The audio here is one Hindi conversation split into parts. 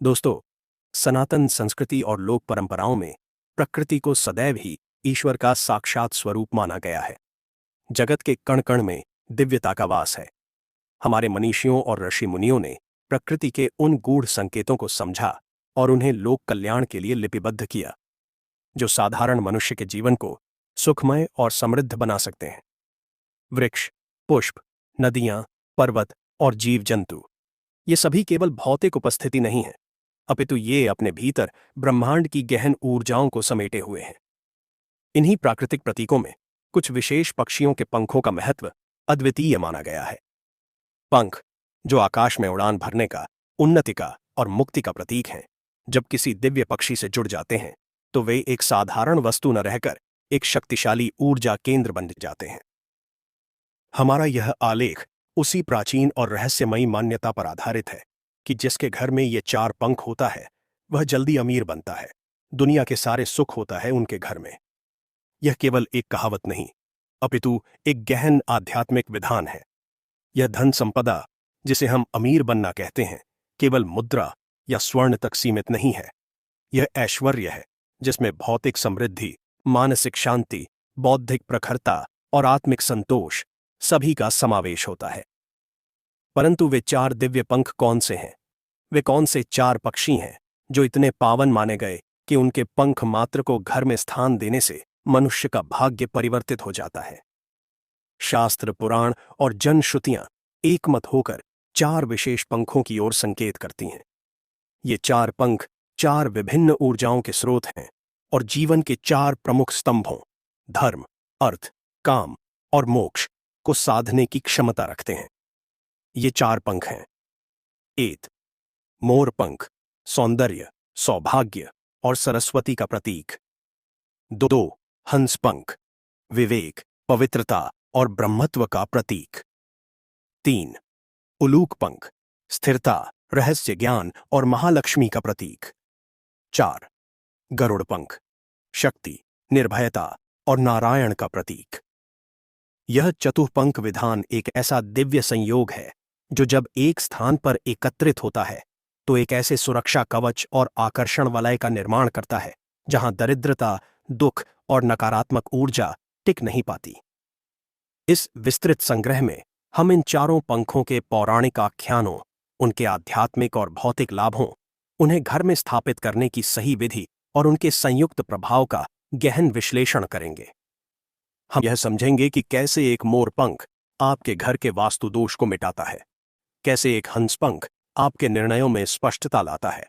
दोस्तों, सनातन संस्कृति और लोक परंपराओं में प्रकृति को सदैव ही ईश्वर का साक्षात स्वरूप माना गया है। जगत के कण कण में दिव्यता का वास है। हमारे मनीषियों और ऋषि मुनियों ने प्रकृति के उन गूढ़ संकेतों को समझा और उन्हें लोक कल्याण के लिए लिपिबद्ध किया, जो साधारण मनुष्य के जीवन को सुखमय और समृद्ध बना सकते हैं। वृक्ष, पुष्प, नदियां, पर्वत और जीव जंतु, ये सभी केवल भौतिक उपस्थिति नहीं है, अपितु ये अपने भीतर ब्रह्मांड की गहन ऊर्जाओं को समेटे हुए हैं। इन्हीं प्राकृतिक प्रतीकों में कुछ विशेष पक्षियों के पंखों का महत्व अद्वितीय माना गया है। पंख, जो आकाश में उड़ान भरने का, उन्नति का और मुक्ति का प्रतीक हैं, जब किसी दिव्य पक्षी से जुड़ जाते हैं तो वे एक साधारण वस्तु न रहकर एक शक्तिशाली ऊर्जा केंद्र बन जाते हैं। हमारा यह आलेख उसी प्राचीन और रहस्यमयी मान्यता पर आधारित है कि जिसके घर में ये चार पंख होता है वह जल्दी अमीर बनता है, दुनिया के सारे सुख होता है उनके घर में। यह केवल एक कहावत नहीं, अपितु एक गहन आध्यात्मिक विधान है। यह धन संपदा, जिसे हम अमीर बनना कहते हैं, केवल मुद्रा या स्वर्ण तक सीमित नहीं है। यह ऐश्वर्य है जिसमें भौतिक समृद्धि, मानसिक शांति, बौद्धिक प्रखरता और आत्मिक संतोष सभी का समावेश होता है। परंतु वे चार दिव्य पंख कौन से हैं? वे कौन से चार पक्षी हैं जो इतने पावन माने गए कि उनके पंख मात्र को घर में स्थान देने से मनुष्य का भाग्य परिवर्तित हो जाता है? शास्त्र, पुराण और जनश्रुतियां एकमत होकर चार विशेष पंखों की ओर संकेत करती हैं। ये चार पंख चार विभिन्न ऊर्जाओं के स्रोत हैं और जीवन के चार प्रमुख स्तंभों धर्म, अर्थ, काम और मोक्ष को साधने की क्षमता रखते हैं। ये चार पंख हैं: एक, मोर पंख, सौंदर्य, सौभाग्य और सरस्वती का प्रतीक। दो, हंस पंख, विवेक, पवित्रता और ब्रह्मत्व का प्रतीक। तीन, उलूक पंख, स्थिरता, रहस्य ज्ञान और महालक्ष्मी का प्रतीक। चार, गरुड़ पंख, शक्ति, निर्भयता और नारायण का प्रतीक। यह चतुःपंख विधान एक ऐसा दिव्य संयोग है जो जब एक स्थान पर एकत्रित होता है तो एक ऐसे सुरक्षा कवच और आकर्षण वलय का निर्माण करता है जहां दरिद्रता, दुख और नकारात्मक ऊर्जा टिक नहीं पाती। इस विस्तृत संग्रह में हम इन चारों पंखों के पौराणिक आख्यानों, उनके आध्यात्मिक और भौतिक लाभों, उन्हें घर में स्थापित करने की सही विधि और उनके संयुक्त प्रभाव का गहन विश्लेषण करेंगे। हम यह समझेंगे कि कैसे एक मोर पंख आपके घर के वास्तु दोष को मिटाता है, कैसे एक हंस पंख आपके निर्णयों में स्पष्टता लाता है,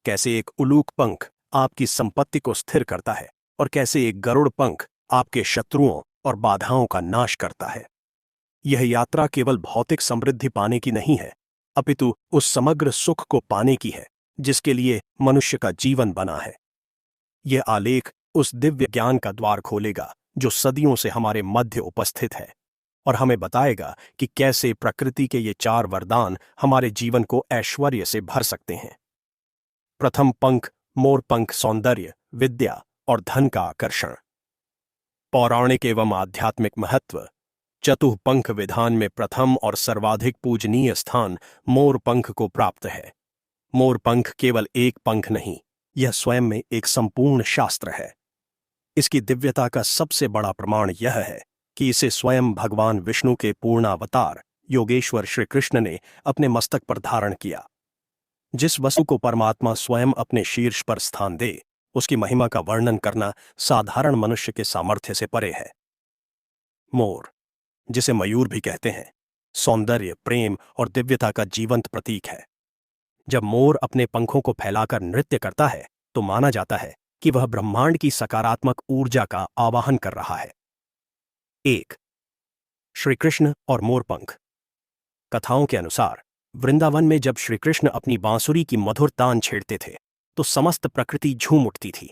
कैसे एक उलूक पंख आपकी संपत्ति को स्थिर करता है और कैसे एक गरुड़ पंख आपके शत्रुओं और बाधाओं का नाश करता है। यह यात्रा केवल भौतिक समृद्धि पाने की नहीं है, अपितु उस समग्र सुख को पाने की है जिसके लिए मनुष्य का जीवन बना है। यह आलेख उस दिव्य ज्ञान का द्वार खोलेगा जो सदियों से हमारे मध्य उपस्थित है और हमें बताएगा कि कैसे प्रकृति के ये चार वरदान हमारे जीवन को ऐश्वर्य से भर सकते हैं। प्रथम पंख, मोर पंख, सौंदर्य, विद्या और धन का आकर्षण। पौराणिक एवं आध्यात्मिक महत्व। चतुःपंख विधान में प्रथम और सर्वाधिक पूजनीय स्थान मोर पंख को प्राप्त है। मोर पंख केवल एक पंख नहीं, यह स्वयं में एक संपूर्ण शास्त्र है। इसकी दिव्यता का सबसे बड़ा प्रमाण यह है कि इसे स्वयं भगवान विष्णु के पूर्णावतार योगेश्वर श्री कृष्ण ने अपने मस्तक पर धारण किया। जिस वस्तु को परमात्मा स्वयं अपने शीर्ष पर स्थान दे, उसकी महिमा का वर्णन करना साधारण मनुष्य के सामर्थ्य से परे है। मोर, जिसे मयूर भी कहते हैं, सौंदर्य, प्रेम और दिव्यता का जीवंत प्रतीक है। जब मोर अपने पंखों को फैलाकर नृत्य करता है तो माना जाता है कि वह ब्रह्मांड की सकारात्मक ऊर्जा का आवाहन कर रहा है। एक, श्री कृष्ण और मोरपंख। कथाओं के अनुसार वृंदावन में जब श्री कृष्ण अपनी बांसुरी की मधुर तान छेड़ते थे तो समस्त प्रकृति झूम उठती थी।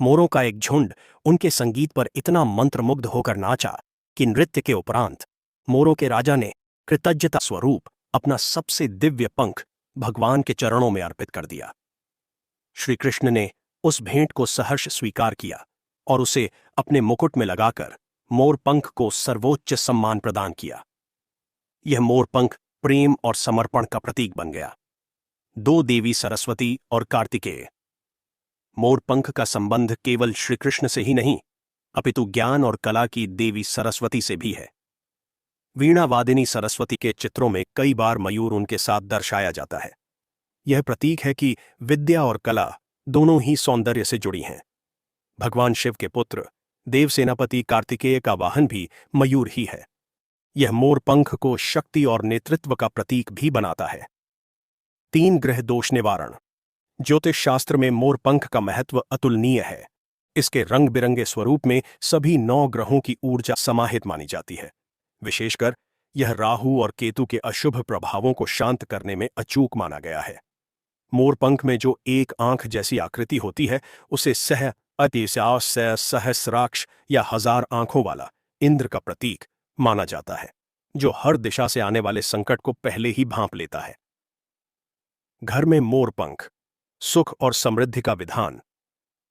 मोरों का एक झुंड उनके संगीत पर इतना मंत्रमुग्ध होकर नाचा कि नृत्य के उपरांत मोरों के राजा ने कृतज्ञता स्वरूप अपना सबसे दिव्य पंख भगवान के चरणों में अर्पित कर दिया। श्री कृष्ण ने उस भेंट को सहर्ष स्वीकार किया और उसे अपने मुकुट में लगाकर मोर पंख को सर्वोच्च सम्मान प्रदान किया। यह मोर पंख प्रेम और समर्पण का प्रतीक बन गया। दो देवी सरस्वती और कार्तिकेय। मोरपंख का संबंध केवल श्री कृष्ण से ही नहीं, अपितु ज्ञान और कला की देवी सरस्वती से भी है। वीणा वादिनी सरस्वती के चित्रों में कई बार मयूर उनके साथ दर्शाया जाता है। यह प्रतीक है कि विद्या और कला दोनों ही सौंदर्य से जुड़ी हैं। भगवान शिव के पुत्र देव सेनापति कार्तिकेय का वाहन भी मयूर ही है। यह मोरपंख को शक्ति और नेतृत्व का प्रतीक भी बनाता है। 3 ग्रह दोष निवारण। ज्योतिष शास्त्र में मोरपंख का महत्व अतुलनीय है। इसके रंग बिरंगे स्वरूप में सभी 9 ग्रहों की ऊर्जा समाहित मानी जाती है। विशेषकर यह राहु और केतु के अशुभ प्रभावों को शांत करने में अचूक माना गया है। मोरपंख में जो एक आंख जैसी आकृति होती है उसे सहस्राक्ष या 1000 आंखों वाला इंद्र का प्रतीक माना जाता है, जो हर दिशा से आने वाले संकट को पहले ही भांप लेता है। घर में मोरपंख, सुख और समृद्धि का विधान।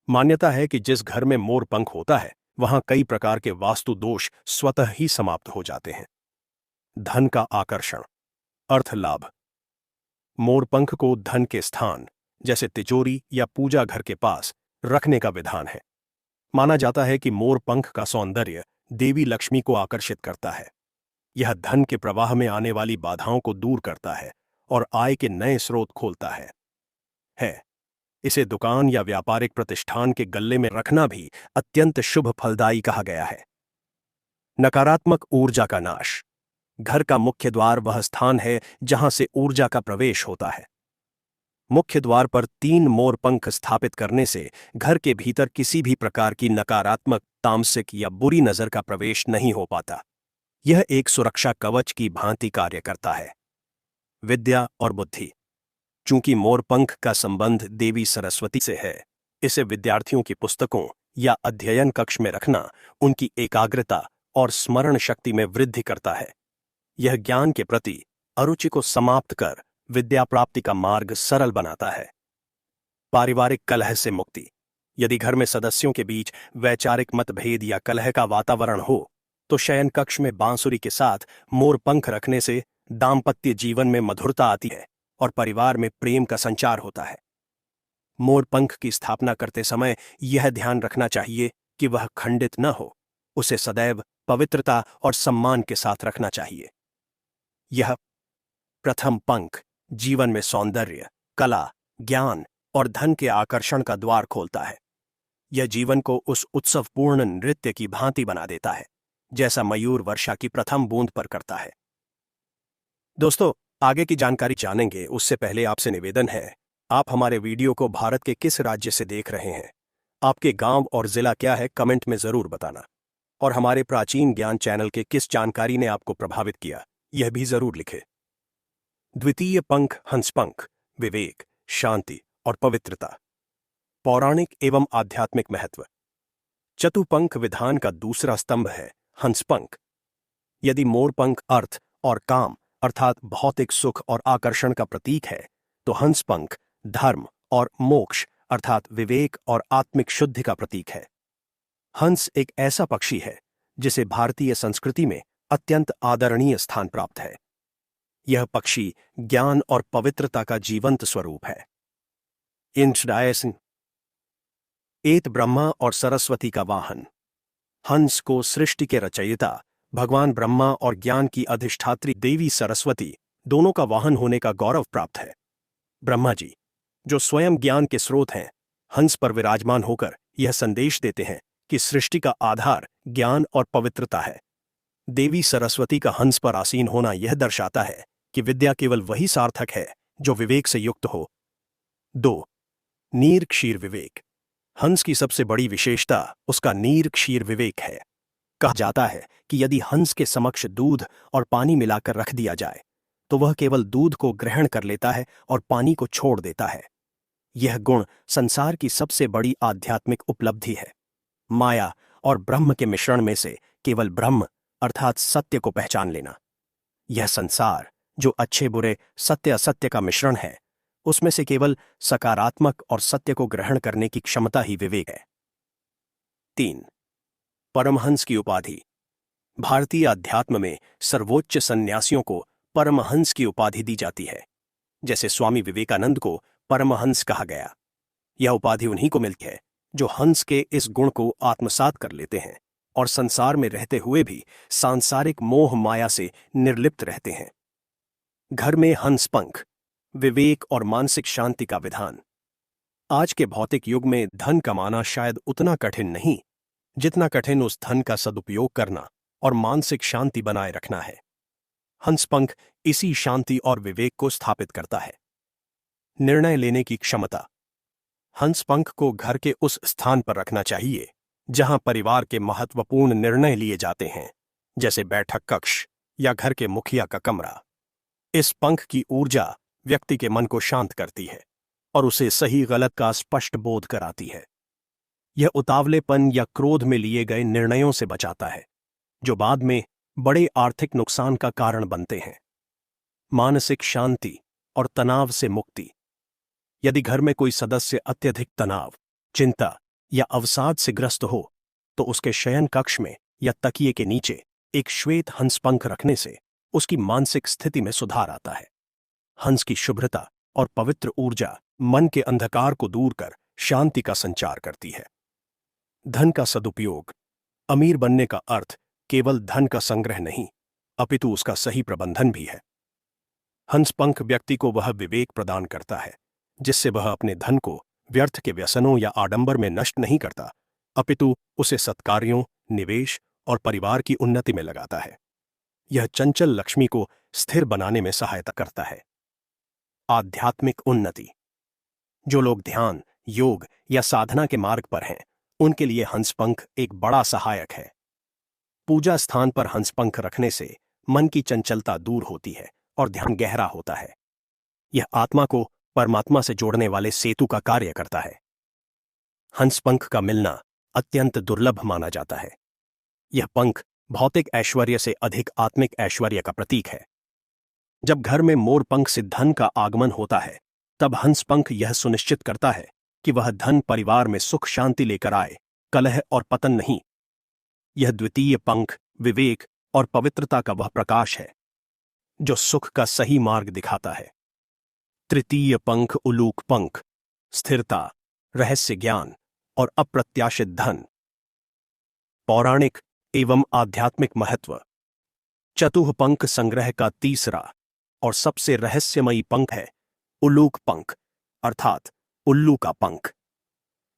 मान्यता है कि जिस घर में मोरपंख होता है वहां कई प्रकार के वास्तु दोष स्वतः ही समाप्त हो जाते हैं। धन का आकर्षण, अर्थ लाभ। मोरपंख को धन के स्थान जैसे तिजोरी या पूजा घर के पास रखने का विधान है। माना जाता है कि मोरपंख का सौंदर्य देवी लक्ष्मी को आकर्षित करता है। यह धन के प्रवाह में आने वाली बाधाओं को दूर करता है और आय के नए स्रोत खोलता है। इसे दुकान या व्यापारिक प्रतिष्ठान के गल्ले में रखना भी अत्यंत शुभ फलदायी कहा गया है। नकारात्मक ऊर्जा का नाश। घर का मुख्य द्वार वह स्थान है जहां से ऊर्जा का प्रवेश होता है। मुख्य द्वार पर 3 मोरपंख स्थापित करने से घर के भीतर किसी भी प्रकार की नकारात्मक, तामसिक या बुरी नजर का प्रवेश नहीं हो पाता। यह एक सुरक्षा कवच की भांति कार्य करता है। विद्या और बुद्धि। चूंकि मोरपंख का संबंध देवी सरस्वती से है, इसे विद्यार्थियों की पुस्तकों या अध्ययन कक्ष में रखना उनकी एकाग्रता और स्मरण शक्ति में वृद्धि करता है। यह ज्ञान के प्रति अरुचि को समाप्त कर विद्या प्राप्ति का मार्ग सरल बनाता है। पारिवारिक कलह से मुक्ति। यदि घर में सदस्यों के बीच वैचारिक मतभेद या कलह का वातावरण हो तो शयन कक्ष में बांसुरी के साथ मोरपंख रखने से दाम्पत्य जीवन में मधुरता आती है और परिवार में प्रेम का संचार होता है। मोरपंख की स्थापना करते समय यह ध्यान रखना चाहिए कि वह खंडित न हो। उसे सदैव पवित्रता और सम्मान के साथ रखना चाहिए। यह प्रथम पंख जीवन में सौंदर्य, कला, ज्ञान और धन के आकर्षण का द्वार खोलता है। यह जीवन को उस उत्सवपूर्ण नृत्य की भांति बना देता है जैसा मयूर वर्षा की प्रथम बूंद पर करता है। दोस्तों, आगे की जानकारी जानेंगे उससे पहले आपसे निवेदन है, आप हमारे वीडियो को भारत के किस राज्य से देख रहे हैं, आपके गांव और जिला क्या है, कमेंट में जरूर बताना। और हमारे प्राचीन ज्ञान चैनल के किस जानकारी ने आपको प्रभावित किया, यह भी जरूर लिखें। द्वितीय पंख हंसपंख, विवेक, शांति और पवित्रता। पौराणिक एवं आध्यात्मिक महत्व। चतुपंख विधान का दूसरा स्तंभ है हंसपंख। यदि मोरपंख अर्थ और काम अर्थात भौतिक सुख और आकर्षण का प्रतीक है, तो हंसपंख धर्म और मोक्ष अर्थात विवेक और आत्मिक शुद्धि का प्रतीक है। हंस एक ऐसा पक्षी है जिसे भारतीय संस्कृति में अत्यंत आदरणीय स्थान प्राप्त है। यह पक्षी ज्ञान और पवित्रता का जीवंत स्वरूप है। इंट्रोडक्शन। एत ब्रह्मा और सरस्वती का वाहन। हंस को सृष्टि के रचयिता भगवान ब्रह्मा और ज्ञान की अधिष्ठात्री देवी सरस्वती दोनों का वाहन होने का गौरव प्राप्त है। ब्रह्मा जी, जो स्वयं ज्ञान के स्रोत हैं, हंस पर विराजमान होकर यह संदेश देते हैं कि सृष्टि का आधार ज्ञान और पवित्रता है। देवी सरस्वती का हंस पर आसीन होना यह दर्शाता है कि विद्या केवल वही सार्थक है जो विवेक से युक्त हो। 2. नीर क्षीर विवेक। हंस की सबसे बड़ी विशेषता उसका नीर क्षीर विवेक है। कहा जाता है कि यदि हंस के समक्ष दूध और पानी मिलाकर रख दिया जाए तो वह केवल दूध को ग्रहण कर लेता है और पानी को छोड़ देता है। यह गुण संसार की सबसे बड़ी आध्यात्मिक उपलब्धि है। माया और ब्रह्म के मिश्रण में से केवल ब्रह्म अर्थात सत्य को पहचान लेना। यह संसार जो अच्छे बुरे, सत्य असत्य का मिश्रण है, उसमें से केवल सकारात्मक और सत्य को ग्रहण करने की क्षमता ही विवेक है। 3. परमहंस की उपाधि। भारतीय अध्यात्म में सर्वोच्च सन्यासियों को परमहंस की उपाधि दी जाती है। जैसे स्वामी विवेकानंद को परमहंस कहा गया। यह उपाधि उन्हीं को मिलती है जो हंस के इस गुण को आत्मसात कर लेते हैं और संसार में रहते हुए भी सांसारिक मोह माया से निर्लिप्त रहते हैं। घर में हंस पंख, विवेक और मानसिक शांति का विधान। आज के भौतिक युग में धन कमाना शायद उतना कठिन नहीं जितना कठिन उस धन का सदुपयोग करना और मानसिक शांति बनाए रखना है। हंसपंख इसी शांति और विवेक को स्थापित करता है। निर्णय लेने की क्षमता। हंसपंख को घर के उस स्थान पर रखना चाहिए जहां परिवार के महत्वपूर्ण निर्णय लिए जाते हैं, जैसे बैठक कक्ष या घर के मुखिया का कमरा। इस पंख की ऊर्जा व्यक्ति के मन को शांत करती है और उसे सही गलत का स्पष्ट बोध कराती है। यह उतावलेपन या क्रोध में लिए गए निर्णयों से बचाता है, जो बाद में बड़े आर्थिक नुकसान का कारण बनते हैं। मानसिक शांति और तनाव से मुक्ति। यदि घर में कोई सदस्य अत्यधिक तनाव, चिंता या अवसाद से ग्रस्त हो, तो उसके शयन कक्ष में या तकिए के नीचे एक श्वेत हंसपंख रखने से उसकी मानसिक स्थिति में सुधार आता है। हंस की शुभ्रता और पवित्र ऊर्जा मन के अंधकार को दूर कर शांति का संचार करती है। धन का सदुपयोग। अमीर बनने का अर्थ केवल धन का संग्रह नहीं, अपितु उसका सही प्रबंधन भी है। हंसपंख व्यक्ति को वह विवेक प्रदान करता है जिससे वह अपने धन को व्यर्थ के व्यसनों या आडंबर में नष्ट नहीं करता, अपितु उसे सत्कार्यों, निवेश और परिवार की उन्नति में लगाता है। यह चंचल लक्ष्मी को स्थिर बनाने में सहायता करता है। आध्यात्मिक उन्नति। जो लोग ध्यान, योग या साधना के मार्ग पर हैं, उनके लिए हंसपंख एक बड़ा सहायक है। पूजा स्थान पर हंसपंख रखने से मन की चंचलता दूर होती है और ध्यान गहरा होता है। यह आत्मा को परमात्मा से जोड़ने वाले सेतु का कार्य करता है। हंसपंख का मिलना अत्यंत दुर्लभ माना जाता है। यह पंख भौतिक ऐश्वर्य से अधिक आत्मिक ऐश्वर्य का प्रतीक है। जब घर में मोर पंख से धन का आगमन होता है, तब हंसपंख यह सुनिश्चित करता है कि वह धन परिवार में सुख शांति लेकर आए, कलह और पतन नहीं। यह द्वितीय पंख विवेक और पवित्रता का वह प्रकाश है जो सुख का सही मार्ग दिखाता है। तृतीय पंख उलूक पंख, स्थिरता, रहस्य ज्ञान और अप्रत्याशित धन। पौराणिक एवं आध्यात्मिक महत्व। चतुः पंख संग्रह का तीसरा और सबसे रहस्यमयी पंख है उल्लूक पंख, अर्थात उल्लू का पंख।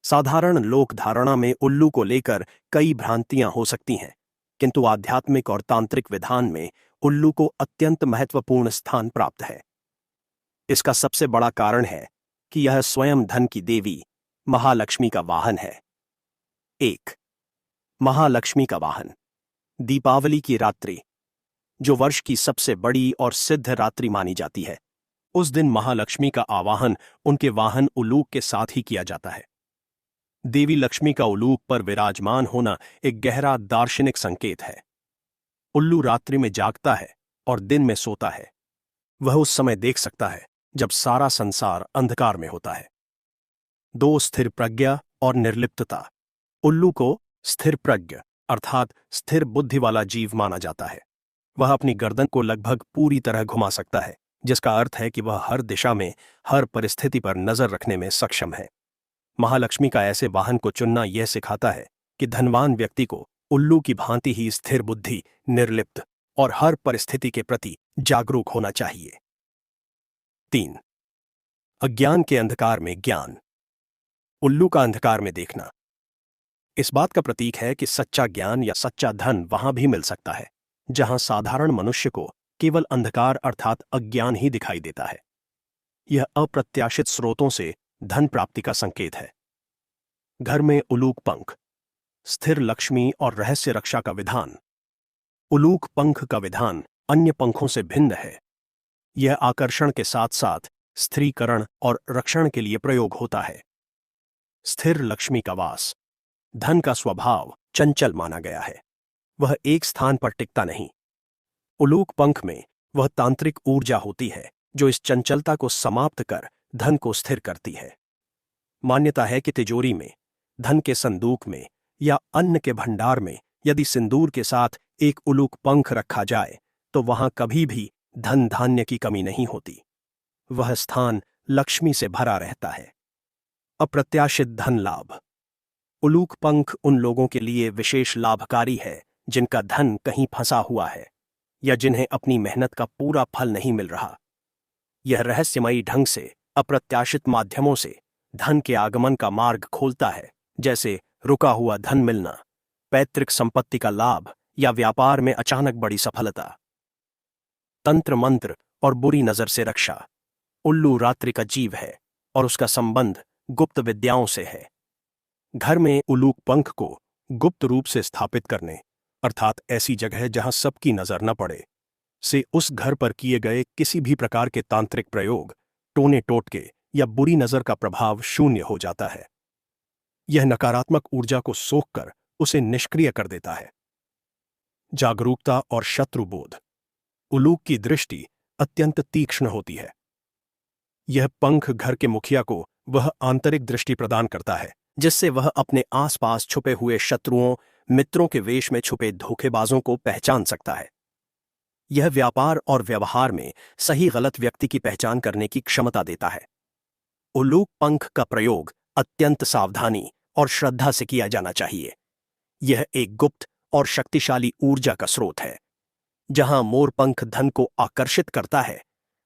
साधारण लोक धारणा में उल्लू को लेकर कई भ्रांतियां हो सकती हैं, किंतु आध्यात्मिक और तांत्रिक विधान में उल्लू को अत्यंत महत्वपूर्ण स्थान प्राप्त है। इसका सबसे बड़ा कारण है कि यह स्वयं धन की देवी महालक्ष्मी का वाहन है। 1. महालक्ष्मी का वाहन। दीपावली की रात्रि, जो वर्ष की सबसे बड़ी और सिद्ध रात्रि मानी जाती है, उस दिन महालक्ष्मी का आवाहन उनके वाहन उलूक के साथ ही किया जाता है। देवी लक्ष्मी का उलूक पर विराजमान होना एक गहरा दार्शनिक संकेत है। उल्लू रात्रि में जागता है और दिन में सोता है। वह उस समय देख सकता है जब सारा संसार अंधकार में होता है। 2. स्थिर प्रज्ञा और निर्लिप्तता। उल्लू को स्थिर प्रज्ञ अर्थात स्थिर बुद्धि वाला जीव माना जाता है। वह अपनी गर्दन को लगभग पूरी तरह घुमा सकता है, जिसका अर्थ है कि वह हर दिशा में हर परिस्थिति पर नजर रखने में सक्षम है। महालक्ष्मी का ऐसे वाहन को चुनना यह सिखाता है कि धनवान व्यक्ति को उल्लू की भांति ही स्थिर बुद्धि, निर्लिप्त और हर परिस्थिति के प्रति जागरूक होना चाहिए। 3. अज्ञान के अंधकार में ज्ञान। उल्लू का अंधकार में देखना इस बात का प्रतीक है कि सच्चा ज्ञान या सच्चा धन वहां भी मिल सकता है जहां साधारण मनुष्य को केवल अंधकार अर्थात अज्ञान ही दिखाई देता है। यह अप्रत्याशित स्रोतों से धन प्राप्ति का संकेत है। घर में उलूक पंख, स्थिर लक्ष्मी और रहस्य रक्षा का विधान। उलूक पंख का विधान अन्य पंखों से भिन्न है। यह आकर्षण के साथ साथ स्थिरीकरण और रक्षण के लिए प्रयोग होता है। स्थिर लक्ष्मी का वास। धन का स्वभाव चंचल माना गया है। वह एक स्थान पर टिकता नहीं। उलूक पंख में वह तांत्रिक ऊर्जा होती है जो इस चंचलता को समाप्त कर धन को स्थिर करती है। मान्यता है कि तिजोरी में, धन के संदूक में या अन्न के भंडार में यदि सिंदूर के साथ एक उलूक पंख रखा जाए तो वहां कभी भी धन धान्य की कमी नहीं होती। वह स्थान लक्ष्मी से भरा रहता है। अप्रत्याशित धन लाभ। उलूक पंख उन लोगों के लिए विशेष लाभकारी है जिनका धन कहीं फंसा हुआ है या जिन्हें अपनी मेहनत का पूरा फल नहीं मिल रहा। यह रहस्यमयी ढंग से अप्रत्याशित माध्यमों से धन के आगमन का मार्ग खोलता है, जैसे रुका हुआ धन मिलना, पैतृक संपत्ति का लाभ या व्यापार में अचानक बड़ी सफलता। तंत्र मंत्र और बुरी नजर से रक्षा। उल्लू रात्रि का जीव है और उसका संबंध गुप्त विद्याओं से है। घर में उलूक पंख को गुप्त रूप से स्थापित करने, अर्थात ऐसी जगह जहां सबकी नजर न पड़े, से उस घर पर किए गए किसी भी प्रकार के तांत्रिक प्रयोग, टोने टोटके या बुरी नजर का प्रभाव शून्य हो जाता है। यह नकारात्मक ऊर्जा को सोखकर उसे निष्क्रिय कर देता है। जागरूकता और शत्रुबोध। उलूक की दृष्टि अत्यंत तीक्ष्ण होती है। यह पंख घर के मुखिया को वह आंतरिक दृष्टि प्रदान करता है जिससे वह अपने आसपास छुपे हुए शत्रुओं, मित्रों के वेश में छुपे धोखेबाजों को पहचान सकता है। यह व्यापार और व्यवहार में सही गलत व्यक्ति की पहचान करने की क्षमता देता है। उलूक पंख का प्रयोग अत्यंत सावधानी और श्रद्धा से किया जाना चाहिए। यह एक गुप्त और शक्तिशाली ऊर्जा का स्रोत है। जहां मोर पंख धन को आकर्षित करता है,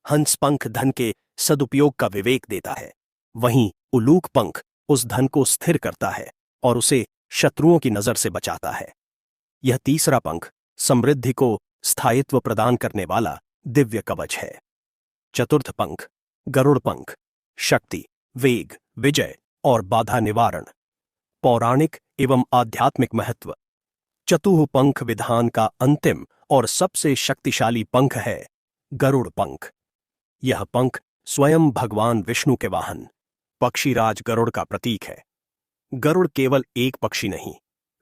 हंस पंख धन के सदुपयोग का विवेक देता है, वहीं उलूक पंख उस धन को स्थिर करता है और उसे शत्रुओं की नजर से बचाता है। यह तीसरा पंख समृद्धि को स्थायित्व प्रदान करने वाला दिव्य कवच है। चतुर्थ पंख गरुड़ पंख। शक्ति, वेग, विजय और बाधा निवारण। पौराणिक एवं आध्यात्मिक महत्व। चतुः पंख विधान का अंतिम और सबसे शक्तिशाली पंख है गरुड़ पंख। यह पंख स्वयं भगवान विष्णु के वाहन पक्षीराज गरुड़ का प्रतीक है। गरुड़ केवल एक पक्षी नहीं,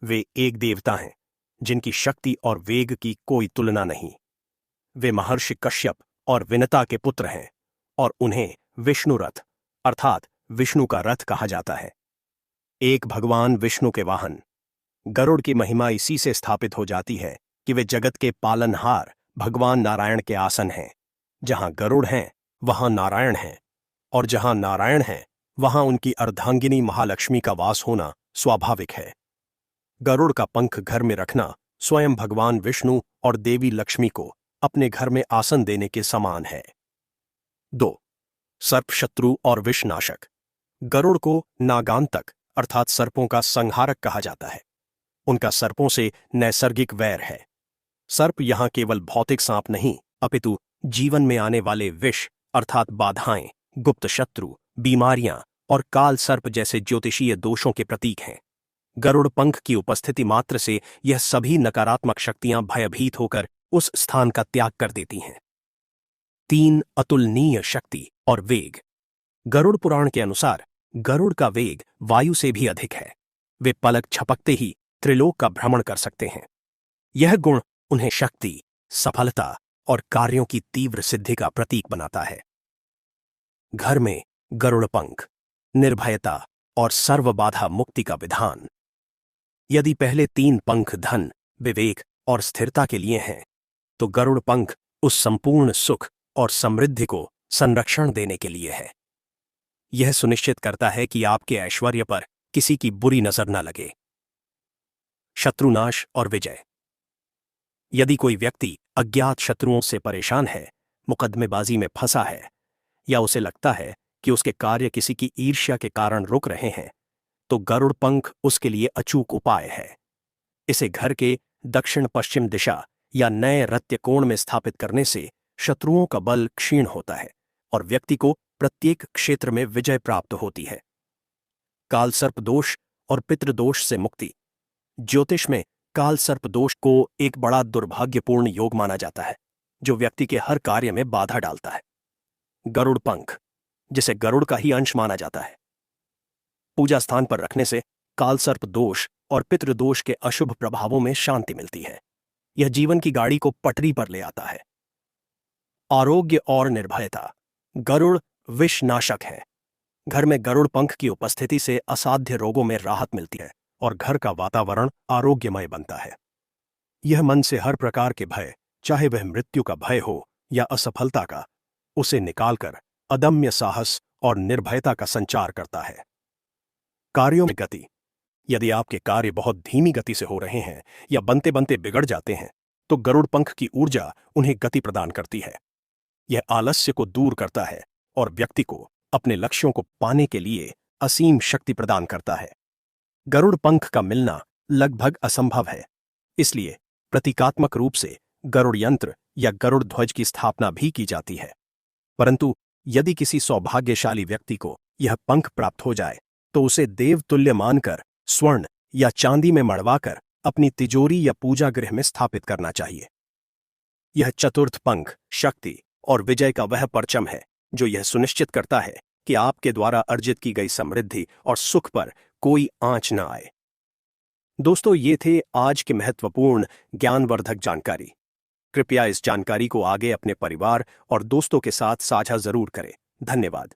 वे एक देवता हैं जिनकी शक्ति और वेग की कोई तुलना नहीं। वे महर्षि कश्यप और विनता के पुत्र हैं और उन्हें विष्णु रथ अर्थात विष्णु का रथ कहा जाता है। एक भगवान विष्णु के वाहन गरुड़ की महिमा इसी से स्थापित हो जाती है कि वे जगत के पालनहार भगवान नारायण के आसन हैं। जहां गरुड़ हैं वहां नारायण हैं और जहां नारायण हैं वहां उनकी अर्धांगिनी महालक्ष्मी का वास होना स्वाभाविक है। गरुड़ का पंख घर में रखना स्वयं भगवान विष्णु और देवी लक्ष्मी को अपने घर में आसन देने के समान है। 2. सर्प शत्रु और विषनाशक। गरुड़ को नागांतक अर्थात सर्पों का संहारक कहा जाता है। उनका सर्पों से नैसर्गिक वैर है। सर्प यहां केवल भौतिक सांप नहीं, अपितु जीवन में आने वाले विष अर्थात बाधाएं, गुप्त शत्रु, बीमारियां और काल सर्प जैसे ज्योतिषीय दोषों के प्रतीक हैं। गरुड़ पंख की उपस्थिति मात्र से यह सभी नकारात्मक शक्तियां भयभीत होकर उस स्थान का त्याग कर देती हैं। 3. अतुलनीय शक्ति और वेग। गरुड़ पुराण के अनुसार गरुड़ का वेग वायु से भी अधिक है। वे पलक झपकते ही त्रिलोक का भ्रमण कर सकते हैं। यह गुण उन्हें शक्ति, सफलता और कार्यों की तीव्र सिद्धि का प्रतीक बनाता है। घर में गरुड़ पंख निर्भयता और सर्व बाधा मुक्ति का विधान। यदि पहले 3 पंख धन, विवेक और स्थिरता के लिए हैं, तो गरुड़ पंख उस संपूर्ण सुख और समृद्धि को संरक्षण देने के लिए है। यह सुनिश्चित करता है कि आपके ऐश्वर्य पर किसी की बुरी नजर न लगे। शत्रुनाश और विजय। यदि कोई व्यक्ति अज्ञात शत्रुओं से परेशान है, मुकदमेबाजी में फंसा है या उसे लगता है कि उसके कार्य किसी की ईर्ष्या के कारण रुक रहे हैं, तो गरुड़ पंख उसके लिए अचूक उपाय है। इसे घर के दक्षिण पश्चिम दिशा या नए रत्य कोण में स्थापित करने से शत्रुओं का बल क्षीण होता है और व्यक्ति को प्रत्येक क्षेत्र में विजय प्राप्त होती है। काल सर्प दोष और पितृदोष से मुक्ति। ज्योतिष में काल सर्प दोष को एक बड़ा दुर्भाग्यपूर्ण योग माना जाता है जो व्यक्ति के हर कार्य में बाधा डालता है। गरुड़ पंख, जिसे गरुड़ का ही अंश माना जाता है, पूजा स्थान पर रखने से काल सर्प दोष और पितृदोष के अशुभ प्रभावों में शांति मिलती है। यह जीवन की गाड़ी को पटरी पर ले आता है। आरोग्य और निर्भयता। गरुड़ विषनाशक है। घर में गरुड़ पंख की उपस्थिति से असाध्य रोगों में राहत मिलती है और घर का वातावरण आरोग्यमय बनता है। यह मन से हर प्रकार के भय, चाहे वह मृत्यु का भय हो या असफलता का, उसे निकालकर अदम्य साहस और निर्भयता का संचार करता है। कार्यों में गति। यदि आपके कार्य बहुत धीमी गति से हो रहे हैं या बनते बनते बिगड़ जाते हैं, तो गरुड़ पंख की ऊर्जा उन्हें गति प्रदान करती है। यह आलस्य को दूर करता है और व्यक्ति को अपने लक्ष्यों को पाने के लिए असीम शक्ति प्रदान करता है। गरुड़ पंख का मिलना लगभग असंभव है, इसलिए प्रतीकात्मक रूप से गरुड़ यंत्र या गरुड़ ध्वज की स्थापना भी की जाती है। परंतु यदि किसी सौभाग्यशाली व्यक्ति को यह पंख प्राप्त हो जाए, तो उसे देवतुल्य मानकर स्वर्ण या चांदी में मढ़वाकर अपनी तिजोरी या पूजा गृह में स्थापित करना चाहिए। यह चतुर्थ पंख शक्ति और विजय का वह परचम है जो यह सुनिश्चित करता है कि आपके द्वारा अर्जित की गई समृद्धि और सुख पर कोई आंच न आए। दोस्तों, ये थे आज के महत्वपूर्ण ज्ञानवर्धक जानकारी। कृपया इस जानकारी को आगे अपने परिवार और दोस्तों के साथ साझा जरूर करें। धन्यवाद।